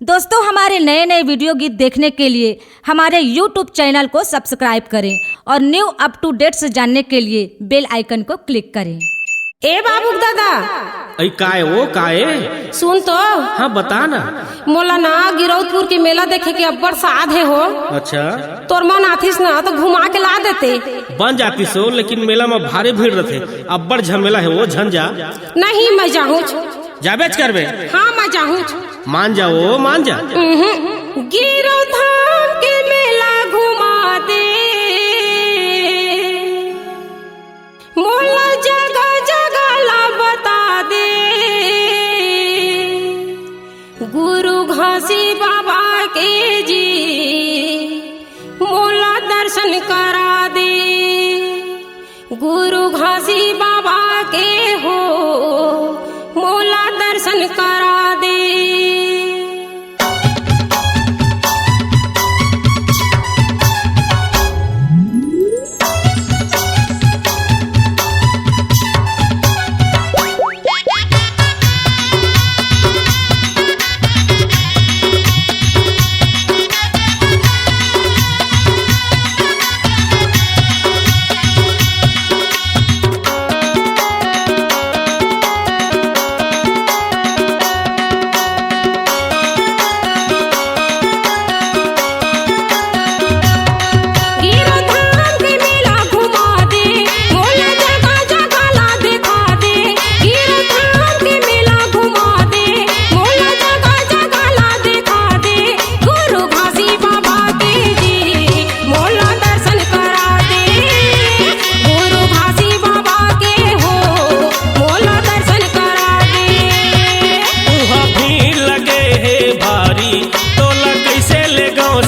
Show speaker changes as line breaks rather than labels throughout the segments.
दोस्तों, हमारे नए नए वीडियो गीत देखने के लिए हमारे YouTube चैनल को सब्सक्राइब करें और न्यू अप टू डेट्स जानने के लिए बेल आइकन को क्लिक करें।
ए बाबू दादा,
अई काए वो काए
सुन तो।
हाँ बता ना।
मोला ना गिरौदपुर के मेला देखे के अब्बड़ साध है हो।
अच्छा,
तोर मन आथिस ना तो घुमा के ला देते।
बन जाती सो, लेकिन मेला में भारी भीड़ रहते, अब्बड़ झमेला है वो झंझा।
नहीं मैं जाऊँ।
जाबेच करबे?
हाँ मैं जाऊँ।
मान जाओ मान जा।
गिरौ धाम के मेला घुमा दे, मोला जगह जगह ला बता दे, गुरु घासी बाबा के जी मोला दर्शन करा दे, गुरु घासी बाबा के हो मोला दर्शन करा दे।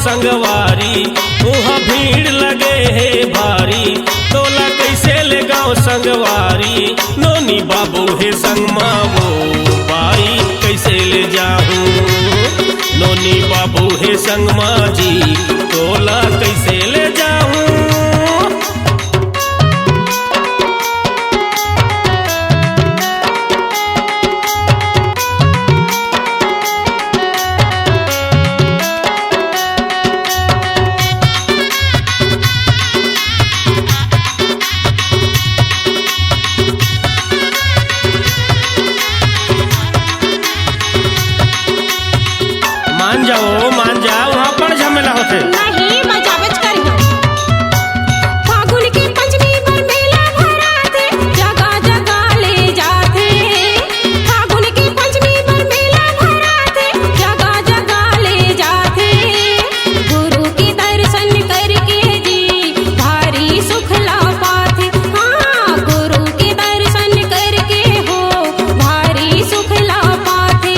संगवारी वहाँ भीड़ लगे है भारी, तोला कैसे ले गाँव संगवारी, नोनी बाबू है संग मामो बाई कैसे ले जाऊं, नोनी बाबू है संग माँ जी तोला कैसे ले जाऊं। मान जाओ वहाँ पर झमेला होते।
नहीं मैं जाबेच करी हूँ। फागुन की पंचमी पर मेला भराते, जगह जगह ले जाते, फागुन की पंचमी पर मेला भराते, जगह जगह ले जाते, गुरु की दर्शन करके जी भारी सुख ला पाते, हाँ गुरु की दर्शन करके हो भारी सुख ला पाते,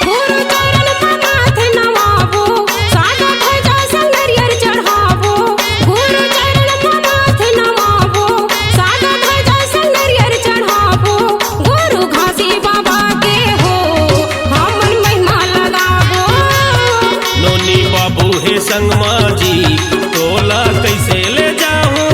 गुरु चरण पनाथ नवाबो, सादा ध्वजा संगरियर चढ़ावो, गुरु चरण पनाथ नवाबो, सादा ध्वजा संगरियर चढ़ावो, गुरु घासी बाबा के हो हमन महिमा लगावो,
नोनी बाबू है संग माँ जी तोला कैसे ले जाऊं।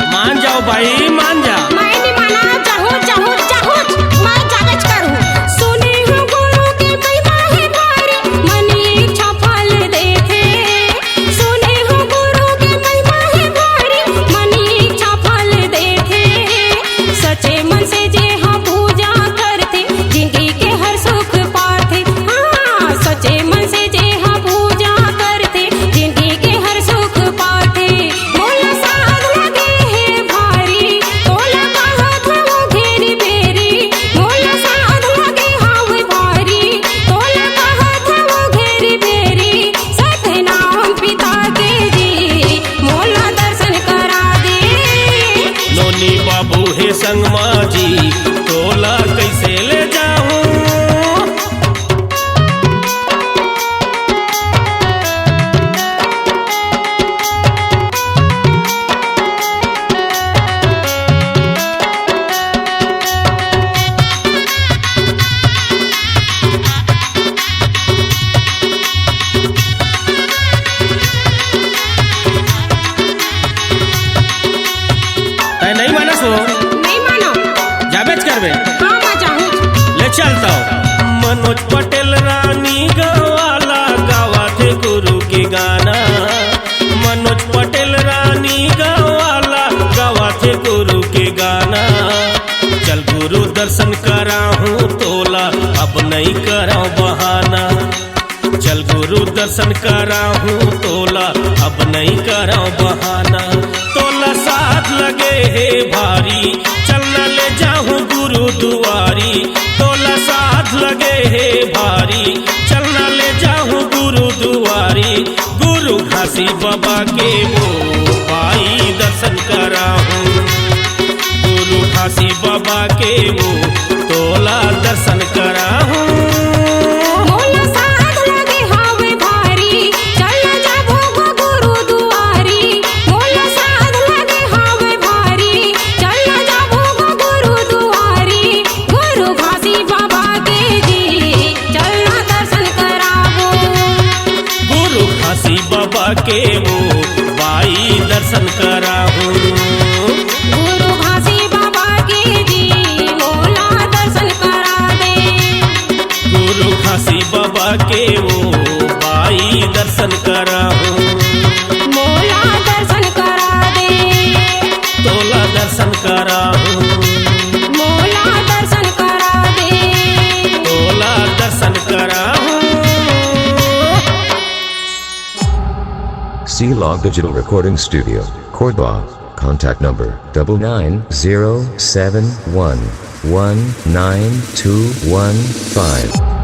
मान जाओ भाई मान जा।
मैं नहीं माना, चाहूँ चाहूँ चाहूँ मैं जाबेच करूँ। सुने हूँ गुरु के महिमा है भारी, मन इच्छा फल देखे, सुने हूँ गुरु के महिमा है भारी, मन इच्छा फल देखे, सच्चे मन से जे हाँ पूजा करते, जिंदगी के हर सुख पाते, हाँ सच्चे मन से जे हाँ पूजा करते, जिंदगी के हर सुख पाते, मोला साध लगे है भारी,
वो
नहीं मानो
जाबेच करबे
हाँ मैं जाऊँ
ले चलता हूँ। मनोज पटेल रानी गवाला गावा थे गुरु के गाना। मनोज पटेल रानी गवाला गावा थे गुरु के गाना। चल गुरु दर्शन कराऊं तोला अब नहीं कराऊं बहाना। चल गुरु दर्शन कराऊं तोला अब नहीं कराऊं बहाना। तोला साथ लगे है भारी चलना ले जाऊं गुरु दुआरी। तोला साथ लगे है भारी चलना ले जाऊं गुरु दुआरी। गुरु घासी बाबा के वो भाई दर्शन कराऊं। गुरु घासी बाबा के वो तोला दर्शन कराऊं।
मोला साथ लगे हावे भारी चलना जाबो गुरु दुआरी। मोला साथ लगे हावे भारी चलना जाबो गुरु दुआरी। गुरु घासी बाबा के जी चलना दर्शन कराबो।
गुरु घासी बाबा के वो भाई दर्शन कराऊं।
गुरु घासी बाबा के जी मोला दर्शन करा दे।
गुरु घासी बाबा के वो भाई दर्शन कराऊं।
मोला दर्शन करा दे।
तोला दर्शन कराऊं।
मोला दर्शन करा दे।
तोला दर्शन कराऊं।
Shila Digital Recording Studio, Korba. Contact number 9907119215.